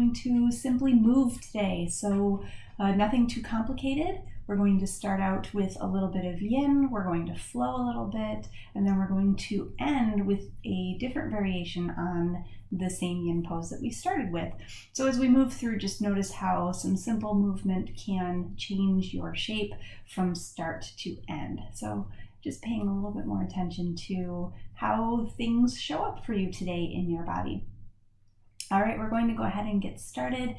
going to simply move today. So nothing too complicated. We're going to start out with a little bit of yin, we're going to flow a little bit, and then we're going to end with a different variation on the same yin pose that we started with. So as we move through, just notice how some simple movement can change your shape from start to end. So just paying a little bit more attention to how things show up for you today in your body. All right, we're going to go ahead and get started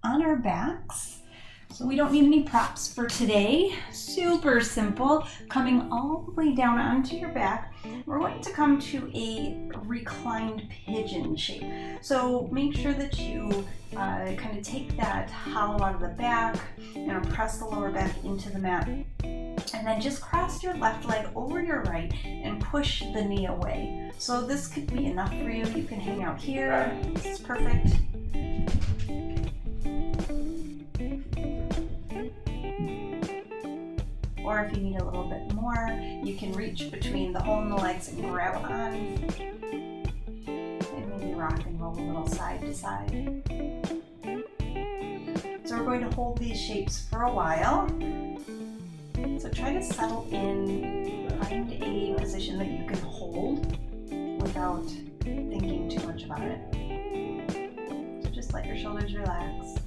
on our backs. So we don't need any props for today. Super simple. Coming all the way down onto your back, we're going to come to a reclined pigeon shape. So make sure that you kind of take that hollow out of the back and press the lower back into the mat. And then just cross your left leg over your right and push the knee away. So this could be enough for you. You can hang out here. This is perfect. Or if you need a little bit more, you can reach between the hole in the legs and grab on. And maybe rock and roll a little side to side. So we're going to hold these shapes for a while. So try to settle in, find a position that you can hold without thinking too much about it. So just let your shoulders relax.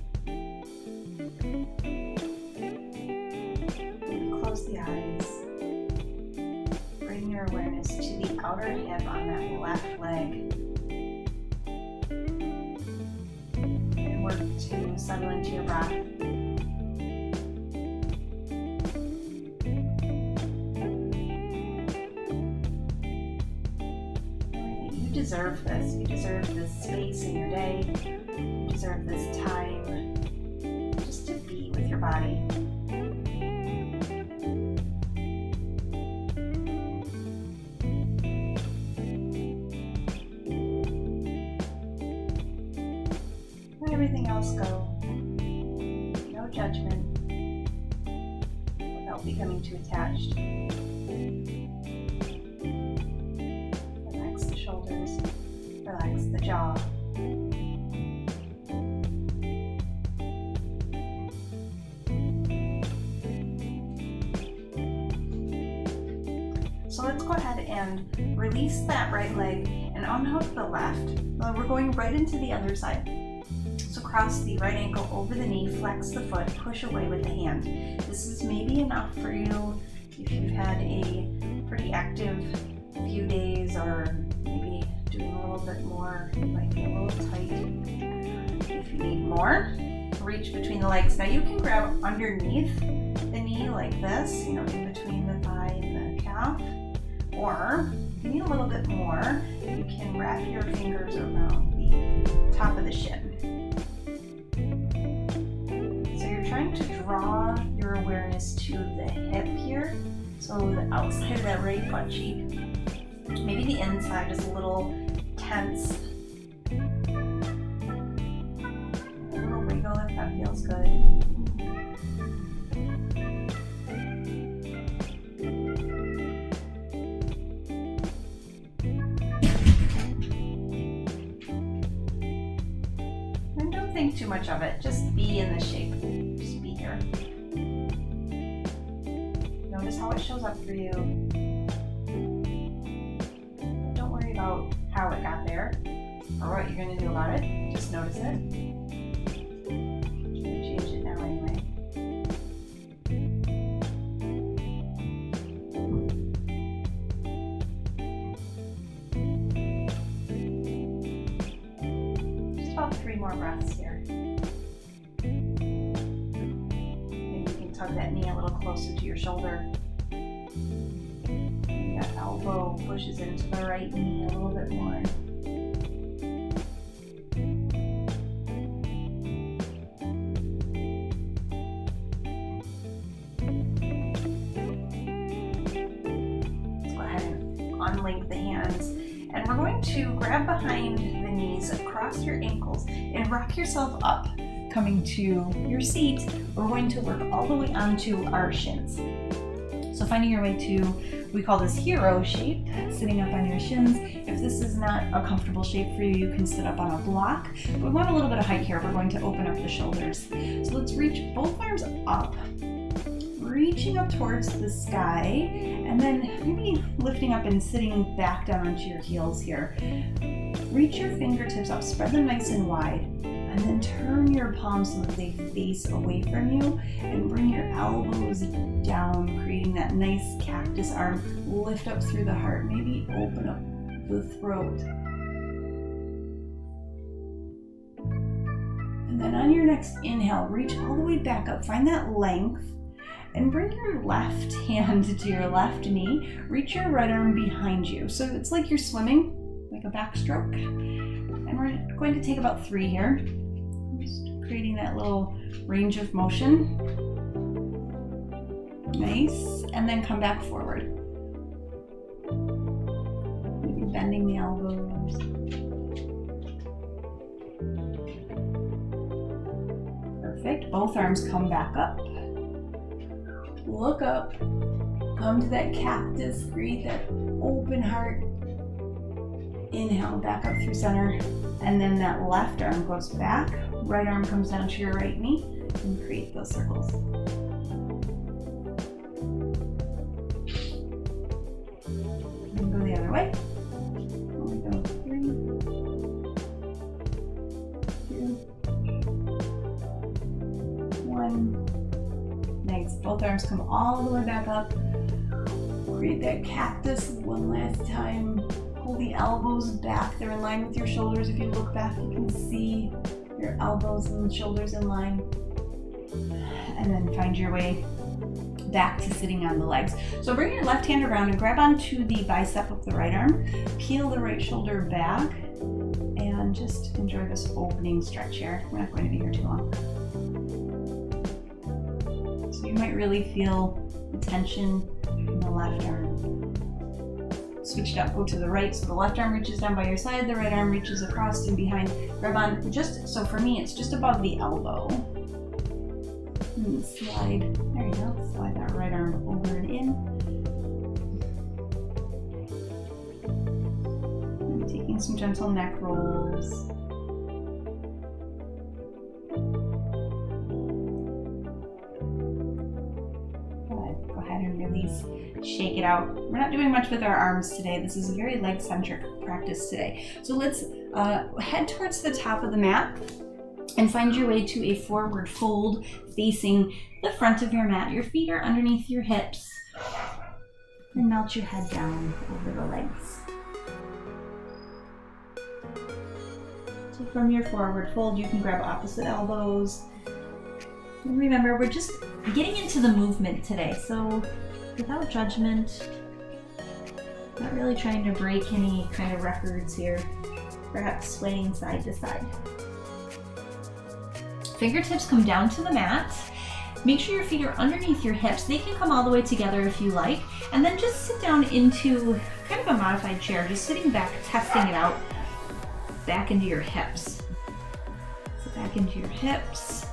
The eyes. Bring your awareness to the outer hip on that left leg. And work to settle into your breath. You deserve this. You deserve this space in your day. You deserve this time just to be with your body. Everything else go. No judgment without becoming too attached. Relax the shoulders, relax the jaw. So let's go ahead and release that right leg and unhook the left. We're going right into the other side. So cross the right ankle over the knee, flex the foot, push away with the hand. This is maybe enough for you if you've had a pretty active few days, or maybe doing a little bit more. You might be a little tight. If you need more, reach between the legs. Now you can grab underneath the knee like this, in between the thigh and the calf. Or if you need a little bit more, you can wrap your fingers around the top of the shin. Trying to draw your awareness to the hip here, so the outside of that right butt cheek. Maybe the inside is a little tense. A little wiggle if that feels good. And don't think too much of it, just be in the shape. Notice how it shows up for you. Don't worry about how it got there or what you're going to do about it. Just notice it. You can change it now anyway. Just about 3 more breaths here. Tug that knee a little closer to your shoulder. And that elbow pushes into the right knee a little bit more. Let's go ahead and unlink the hands. And we're going to grab behind the knees, across your ankles, and rock yourself up. Coming to your seat, we're going to work all the way onto our shins. So finding your way to, we call this hero shape, sitting up on your shins. If this is not a comfortable shape for you, you can sit up on a block. But we want a little bit of height here. We're going to open up the shoulders. So let's reach both arms up, reaching up towards the sky, and then maybe lifting up and sitting back down onto your heels here. Reach your fingertips up, spread them nice and wide, and then turn your palms so that they face away from you, and bring your elbows down, creating that nice cactus arm. Lift up through the heart, maybe open up the throat. And then on your next inhale, reach all the way back up, find that length, and bring your left hand to your left knee. Reach your right arm behind you. So it's like you're swimming, like a backstroke. And we're going to take about 3 here. Just creating that little range of motion. Nice. And then come back forward. Maybe bending the elbows. Perfect. Both arms come back up. Look up. Come to that cactus. Create that open heart. Inhale, back up through center. And then that left arm goes back. Right arm comes down to your right knee and create those circles. And go the other way. We go 3, 2, 1. Nice. Both arms come all the way back up. Create that cactus one last time. Pull the elbows back. They're in line with your shoulders. If you look back, you can see your elbows and shoulders in line. And then find your way back to sitting on the legs. So bring your left hand around and grab onto the bicep of the right arm. Peel the right shoulder back and just enjoy this opening stretch here. We're not going to be here too long. So you might really feel the tension in the left arm. Switch it up, go to the right, so the left arm reaches down by your side, the right arm reaches across and behind. Grab on just, so for me, it's just above the elbow. And slide, there you go, slide that right arm over and in. And taking some gentle neck rolls. Good, go ahead and release. Shake it out. We're not doing much with our arms today. This is a very leg-centric practice today. So let's head towards the top of the mat and find your way to a forward fold facing the front of your mat. Your feet are underneath your hips. And melt your head down over the legs. So from your forward fold, you can grab opposite elbows. And remember, we're just getting into the movement today. So without judgment, not really trying to break any kind of records here, perhaps swaying side to side. Fingertips come down to the mat. Make sure your feet are underneath your hips. They can come all the way together if you like, and then just sit down into kind of a modified chair, just sitting back, testing it out, back into your hips. So back into your hips,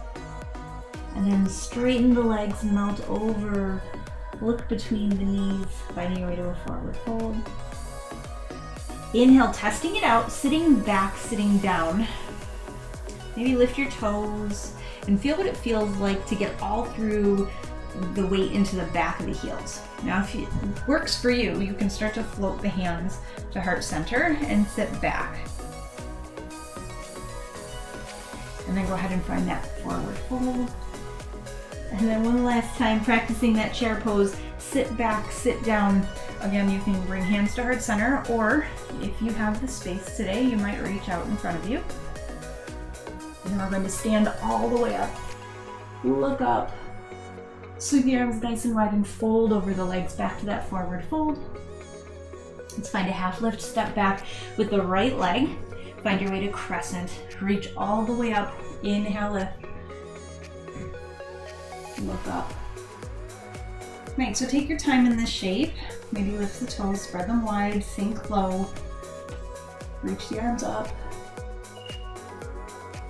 and then straighten the legs, melt over. Look between the knees, finding your way to a forward fold. Inhale, testing it out, sitting back, sitting down. Maybe lift your toes and feel what it feels like to get all through the weight into the back of the heels. Now, if it works for you, you can start to float the hands to heart center and sit back. And then go ahead and find that forward fold. And then one last time, practicing that chair pose, sit back, sit down. Again, you can bring hands to heart center, or if you have the space today, you might reach out in front of you. And we're going to stand all the way up. Look up. Sweep your arms nice and wide and fold over the legs back to that forward fold. Let's find a half lift, step back with the right leg. Find your way to crescent. Reach all the way up. Inhale, lift. Look up. Right, so take your time in this shape. Maybe lift the toes, spread them wide, sink low. Reach the arms up.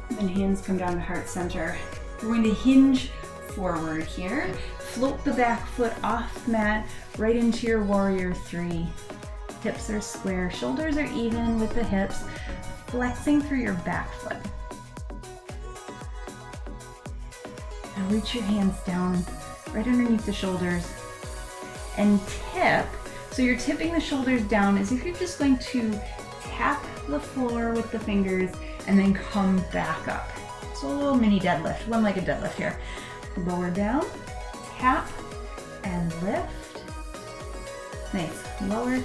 And then hands come down to heart center. We're going to hinge forward here. Float the back foot off the mat right into your warrior three. Hips are square, shoulders are even with the hips, flexing through your back foot. Now reach your hands down right underneath the shoulders and tip. So you're tipping the shoulders down as if you're just going to tap the floor with the fingers and then come back up. So a little mini deadlift, one-legged deadlift here. Lower down, tap, and lift. Nice, lower,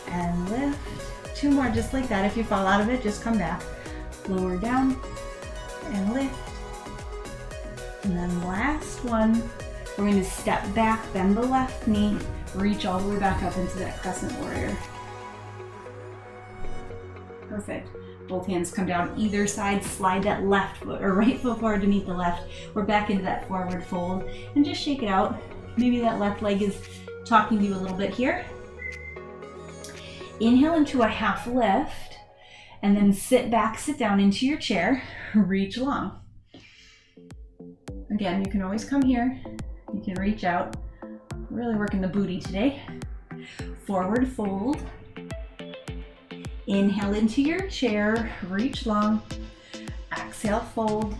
and lift. Two more just like that. If you fall out of it, just come back. Lower down, and lift. And then last one, we're going to step back, bend the left knee, reach all the way back up into that crescent warrior. Perfect. Both hands come down either side, slide that left foot or right foot forward to meet the left. We're back into that forward fold and just shake it out. Maybe that left leg is talking to you a little bit here. Inhale into a half lift and then sit back, sit down into your chair, reach long. Again, you can always come here. You can reach out. Really working the booty today. Forward fold. Inhale into your chair, reach long. Exhale, fold.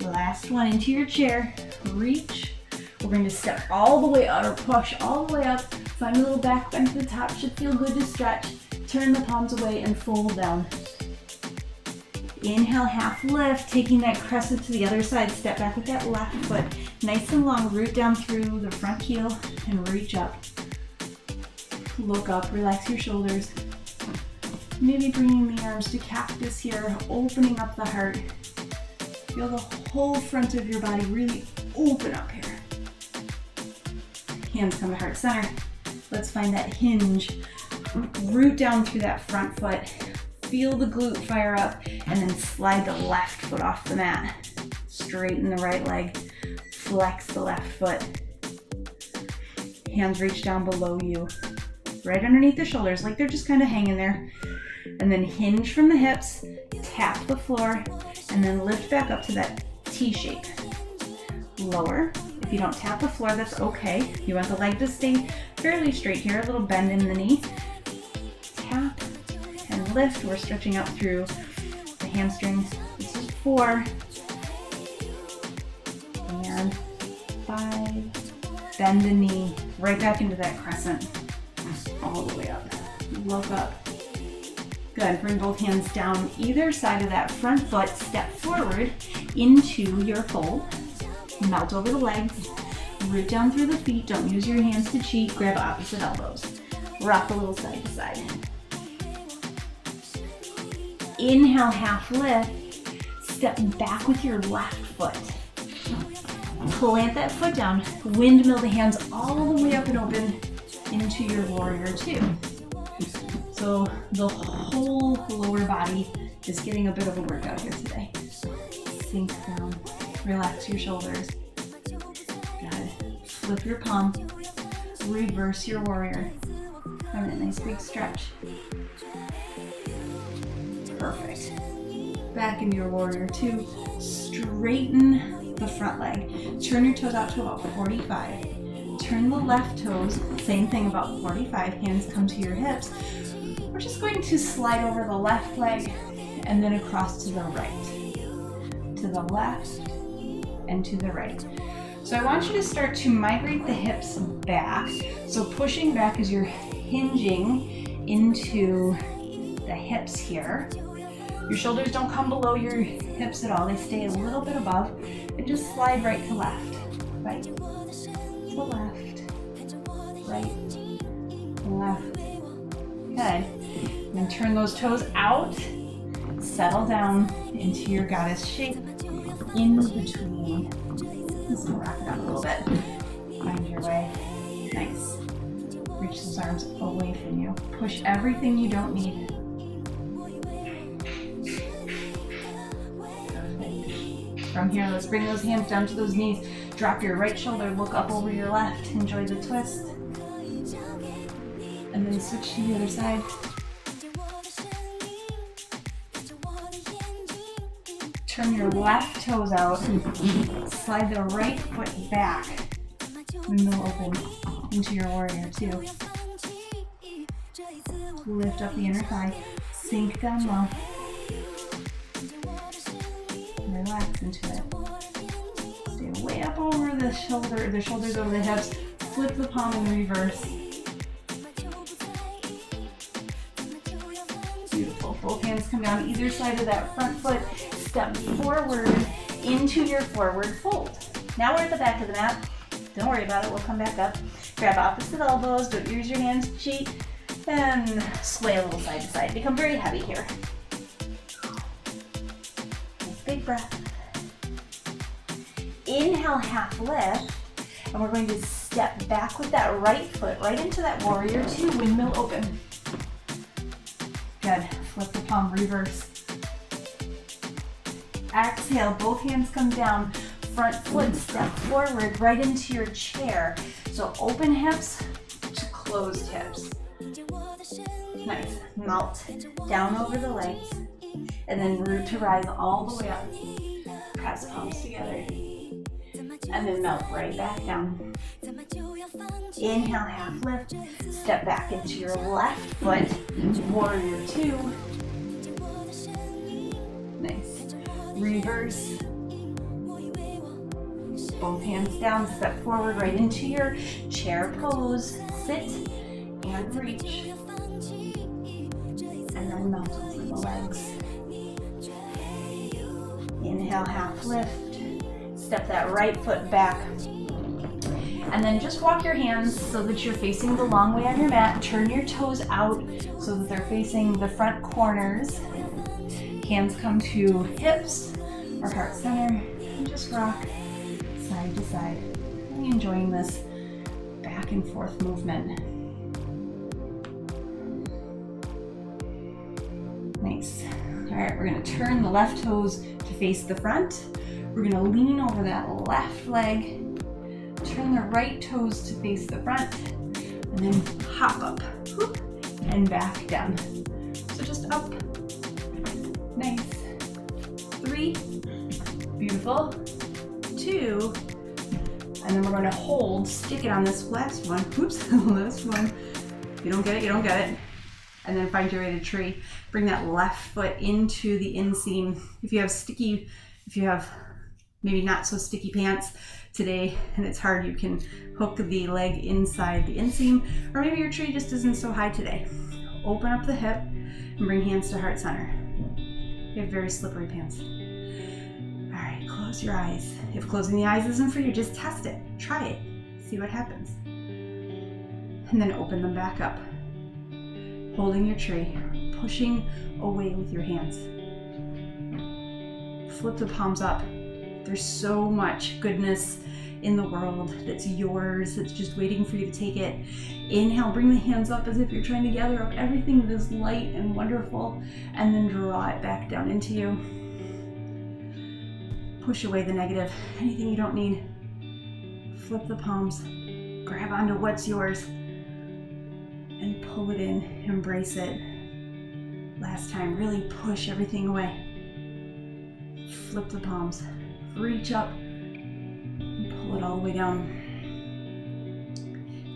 Last one into your chair, reach. We're going to step all the way out or push all the way up. Find a little back bend to the top, should feel good to stretch. Turn the palms away and fold down. Inhale, half lift, taking that crescent to the other side. Step back with that left foot. Nice and long, root down through the front heel and reach up. Look up, relax your shoulders. Maybe bringing the arms to cactus here, opening up the heart. Feel the whole front of your body really open up here. Hands come to heart center. Let's find that hinge. Root down through that front foot. Feel the glute fire up and then slide the left foot off the mat. Straighten the right leg. Flex the left foot. Hands reach down below you. Right underneath the shoulders, like they're just kind of hanging there. And then hinge from the hips, tap the floor, and then lift back up to that T shape. Lower. If you don't tap the floor, that's okay. You want the leg to stay fairly straight here, a little bend in the knee. Tap and lift. We're stretching out through the hamstrings. This is 4. And 5. Bend the knee, right back into that crescent. All the way up. Look up. Good. Bring both hands down either side of that front foot. Step forward into your fold. Melt over the legs. Root down through the feet. Don't use your hands to cheat. Grab opposite elbows. Rock a little side to side. Inhale, half lift. Step back with your left foot. Plant that foot down. Windmill the hands all the way up and open into your warrior two. So the whole lower body is getting a bit of a workout here today. Sink down, relax your shoulders. Good. Flip your palm, reverse your warrior. Have a nice big stretch. Perfect. Back into your warrior two. Straighten the front leg. Turn your toes out to about 45. Turn the left toes, same thing, about 45, hands come to your hips. We're just going to slide over the left leg and then across to the right. To the left and to the right. So I want you to start to migrate the hips back. So pushing back as you're hinging into the hips here. Your shoulders don't come below your hips at all. They stay a little bit above. And just slide right to left. Right to left. Right. Left. Good. And then turn those toes out. Settle down into your goddess shape. In between. Just rock it up a little bit. Find your way. Nice. Reach those arms away from you. Push everything you don't need. From here, let's bring those hands down to those knees. Drop your right shoulder, look up over your left. Enjoy the twist. And then switch to the other side. Turn your left toes out. Slide the right foot back. Windmill open into your warrior two. Lift up the inner thigh. Sink down low. Relax into it. Stay way up over the shoulders over the hips. Flip the palm in reverse. Beautiful. Both hands come down either side of that front foot. Step forward into your forward fold. Now we're at the back of the mat. Don't worry about it, we'll come back up. Grab opposite elbows, don't use your hands to cheat, and sway a little side to side. Become very heavy here. Big breath. Inhale, half lift, and we're going to step back with that right foot right into that warrior two, windmill open. Good, flip the palm, reverse. Exhale, both hands come down, front foot step forward right into your chair. So open hips to closed hips. Nice, melt down over the legs, and then root to rise all the way up. Press palms together, and then melt right back down. Inhale, half lift, step back into your left foot, warrior two. Nice. Reverse. Both hands down, step forward right into your chair pose. Sit and reach. And then melt over the legs. Inhale, half lift. Step that right foot back. And then just walk your hands so that you're facing the long way on your mat. Turn your toes out so that they're facing the front corners. Hands come to hips or heart center, and just rock side to side. Really enjoying this back and forth movement. Nice. All right, we're gonna turn the left toes to face the front. We're gonna lean over that left leg, turn the right toes to face the front, and then hop up, whoop, and back down. So just up. Nice. 3, beautiful. 2, and then we're going to hold, stick it on this last one. Oops, last one. You don't get it, you don't get it. And then find your way to tree. Bring that left foot into the inseam. If you have maybe not so sticky pants today and it's hard, you can hook the leg inside the inseam, or maybe your tree just isn't so high today. Open up the hip and bring hands to heart center. You have very slippery pants. All right, close your eyes. If closing the eyes isn't for you, just test it. Try it. See what happens. And then open them back up. Holding your tree, pushing away with your hands. Flip the palms up. There's so much goodness in the world that's yours, that's just waiting for you to take it. Inhale, bring the hands up as if you're trying to gather up everything that is light and wonderful, and then draw it back down into you. Push away the negative, anything you don't need. Flip the palms, grab onto what's yours, and pull it in, embrace it. Last time, really push everything away. Flip the palms, reach up, and pull it all the way down.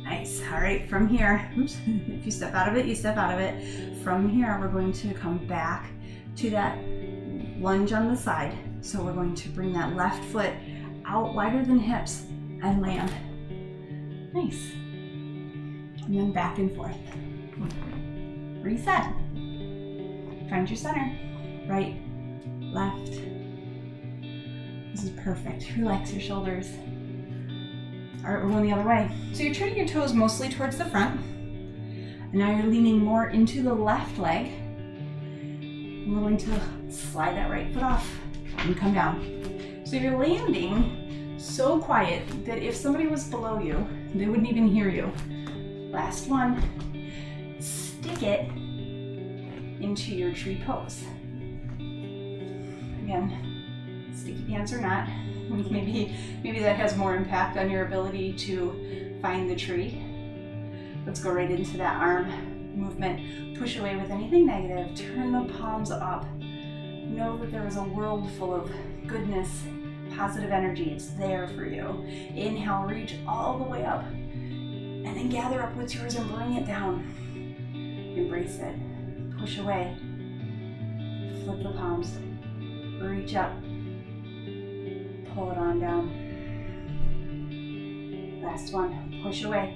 Nice. All right, from here, oops, if you step out of it, you step out of it. From here, we're going to come back to that lunge on the side. So we're going to bring that left foot out wider than hips and land. Nice. And then back and forth. Reset. Find your center. Right, left. This is perfect. Relax your shoulders. All right, we're going the other way. So you're turning your toes mostly towards the front. And now you're leaning more into the left leg. And we're going to slide that right foot off and come down. So you're landing so quiet that if somebody was below you, they wouldn't even hear you. Last one. Stick it into your tree pose. Again, sticky pants or not, maybe that has more impact on your ability to find the tree. Let's go right into that arm movement. Push away with anything negative. Turn the palms up. know that there is a world full of goodness, positive energy. It's there for you. Inhale, reach all the way up, and then gather up what's yours and bring it down. Embrace it. Push away. Flip the palms. Reach up. Pull it on down. Last one. Push away.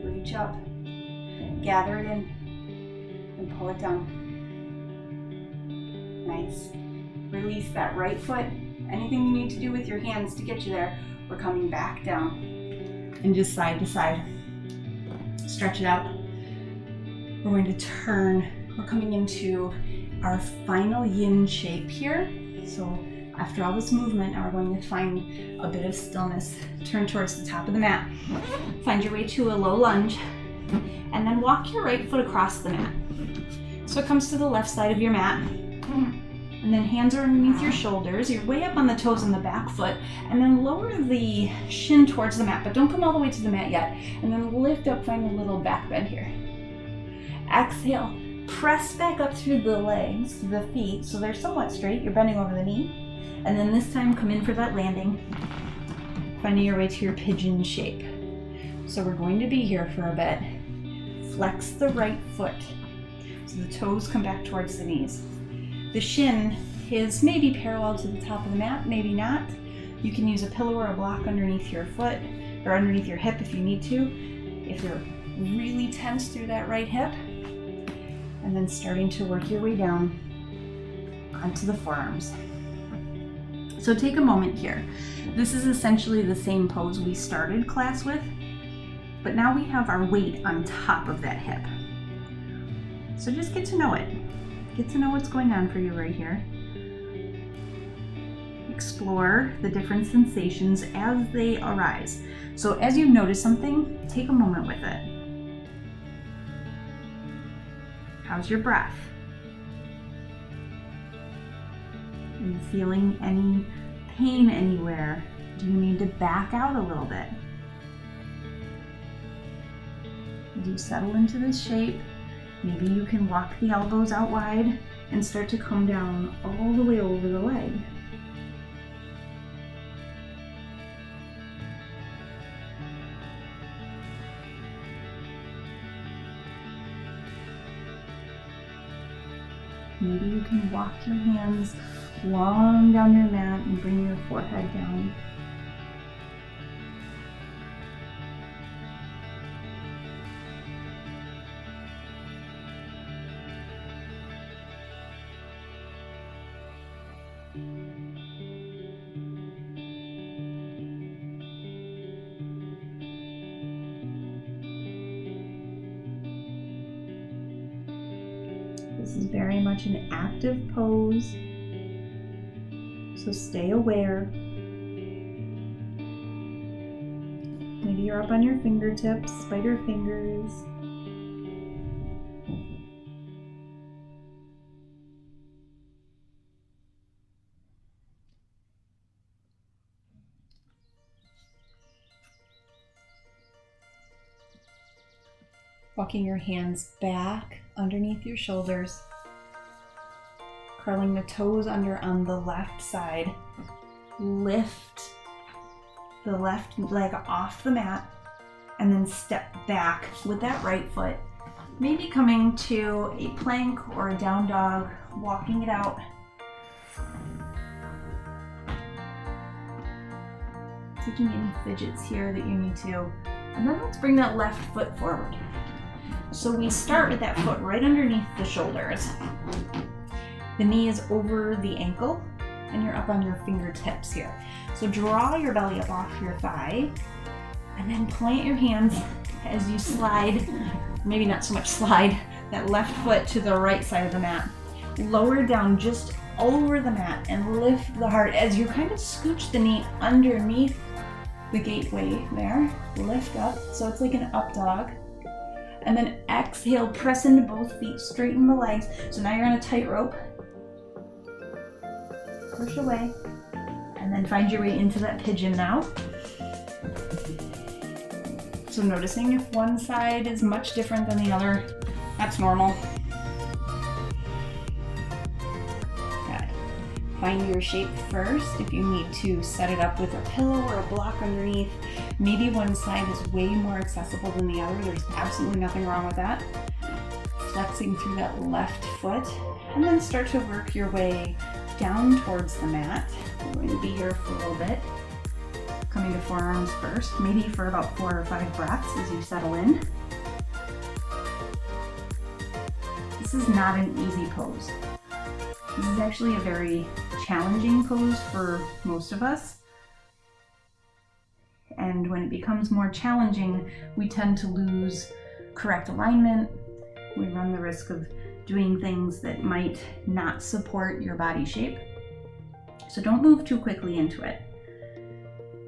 Reach up. Gather it in. And pull it down. Nice. Release that right foot. Anything you need to do with your hands to get you there. We're coming back down. And just side to side. Stretch it out. We're going to turn. We're coming into our final yin shape here. So after all this movement, now we're going to find a bit of stillness. Turn towards the top of the mat. Find your way to a low lunge. And then walk your right foot across the mat. So it comes to the left side of your mat. And then hands are underneath your shoulders. You're way up on the toes on the back foot. And then lower the shin towards the mat, but don't come all the way to the mat yet. And then lift up, find a little back bend here. Exhale, press back up through the legs, the feet, so they're somewhat straight. You're bending over the knee. And then this time come in for that landing, finding your way to your pigeon shape. So we're going to be here for a bit. Flex the right foot. So the toes come back towards the knees. The shin is maybe parallel to the top of the mat, maybe not. You can use a pillow or a block underneath your foot or underneath your hip if you need to. If you're really tense through that right hip. And then starting to work your way down onto the forearms. So take a moment here. This is essentially the same pose we started class with, but now we have our weight on top of that hip. So just get to know it. Get to know what's going on for you right here. Explore the different sensations as they arise. So as you notice something, take a moment with it. How's your breath? Are you feeling any pain anywhere? Do you need to back out a little bit? As you settle into this shape, maybe you can walk the elbows out wide and start to come down all the way over the leg. Maybe you can walk your hands long down your mat and bring your forehead down. This is very much an active pose, so stay aware. Maybe you're up on your fingertips, spider fingers. Walking your hands back underneath your shoulders, curling the toes under on the left side. Lift the left leg off the mat and then step back with that right foot. Maybe coming to a plank or a down dog, walking it out. Taking any fidgets here that you need to. And then let's bring that left foot forward. So we start with that foot right underneath the shoulders. The knee is over the ankle and you're up on your fingertips here. So draw your belly up off your thigh and then plant your hands as you slide, maybe not so much slide, that left foot to the right side of the mat. Lower down just over the mat and lift the heart as you kind of scooch the knee underneath the gateway there. Lift up, so it's like an up dog. And then exhale, press into both feet, straighten the legs. So now you're on a tightrope. Push away. And then find your way into that pigeon now. So noticing if one side is much different than the other, that's normal. find your shape first. If you need to set it up with a pillow or a block underneath, maybe one side is way more accessible than the other. There's absolutely nothing wrong with that. Flexing through that left foot, and then start to work your way down towards the mat. We're going to be here for a little bit. Coming to forearms first, maybe for about 4 or 5 breaths as you settle in. This is not an easy pose. This is actually a very challenging pose for most of us. And when it becomes more challenging, we tend to lose correct alignment. We run the risk of doing things that might not support your body shape. So don't move too quickly into it.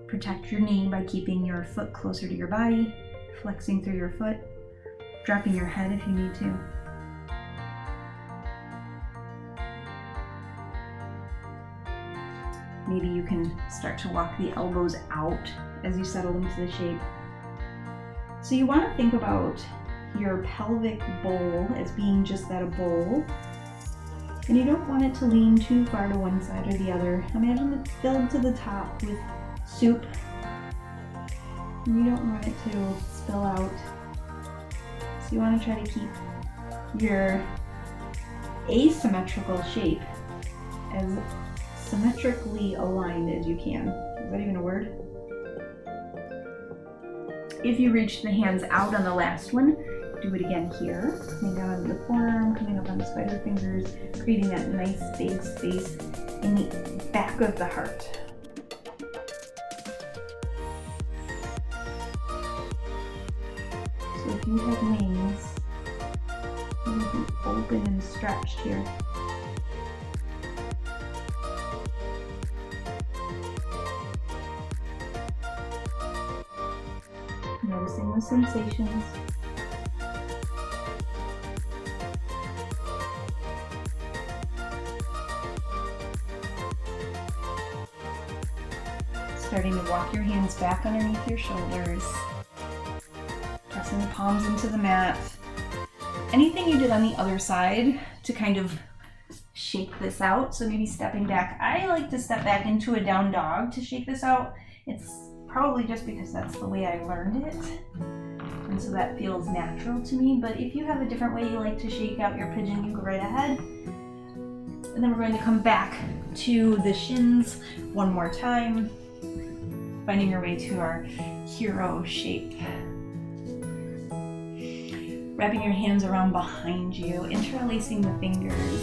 Protect your knee by keeping your foot closer to your body, flexing through your foot, dropping your head if you need to. Maybe you can start to walk the elbows out as you settle into the shape. So you want to think about your pelvic bowl as being just that, a bowl. And you don't want it to lean too far to one side or the other. Imagine it's filled to the top with soup. And you don't want it to spill out. So you want to try to keep your asymmetrical shape as symmetrically aligned as you can. Is that even a word? If you reach the hands out on the last one, do it again here. Coming down onto the forearm, coming up on the spider fingers, creating that nice big space in the back of the heart. So if you have wings, you can be open and stretched here. Noticing the sensations. Starting to walk your hands back underneath your shoulders. Pressing the palms into the mat. Anything you did on the other side to kind of shake this out. So maybe stepping back. I like to step back into a down dog to shake this out. It's probably just because that's the way I learned it. And so that feels natural to me. But if you have a different way you like to shake out your pigeon, you go right ahead. And then we're going to come back to the shins one more time. Finding your way to our hero shape. Wrapping your hands around behind you, interlacing the fingers,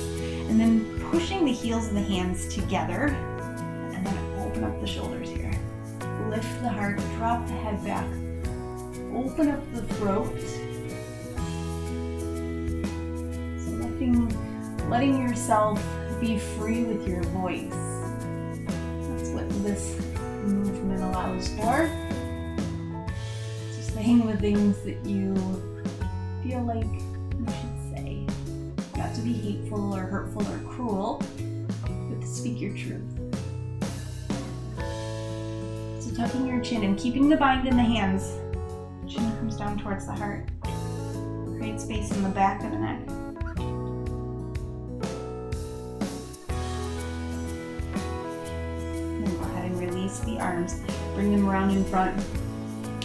and then pushing the heels of the hands together, and then open up the shoulders here. Lift the heart, drop the head back, open up the throat. So letting yourself be free with your voice. That's what this movement allows for. So saying the things that you feel like you should say. Not to be hateful or hurtful or cruel, but to speak your truth. So tucking your chin and keeping the bind in the hands. Chin comes down towards the heart. Create space in the back of the neck. Release the arms, bring them around in front,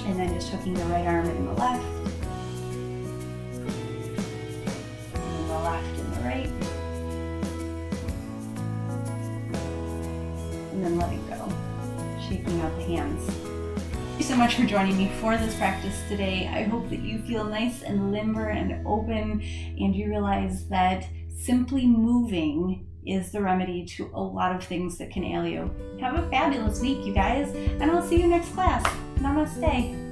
and then just hooking the right arm in the left, and then the left and the right, and then letting go, shaking out the hands. Thank you so much for joining me for this practice today. I hope that you feel nice and limber and open, and you realize that simply moving is the remedy to a lot of things that can ail you. Have a fabulous week, you guys, and I'll see you next class. Namaste.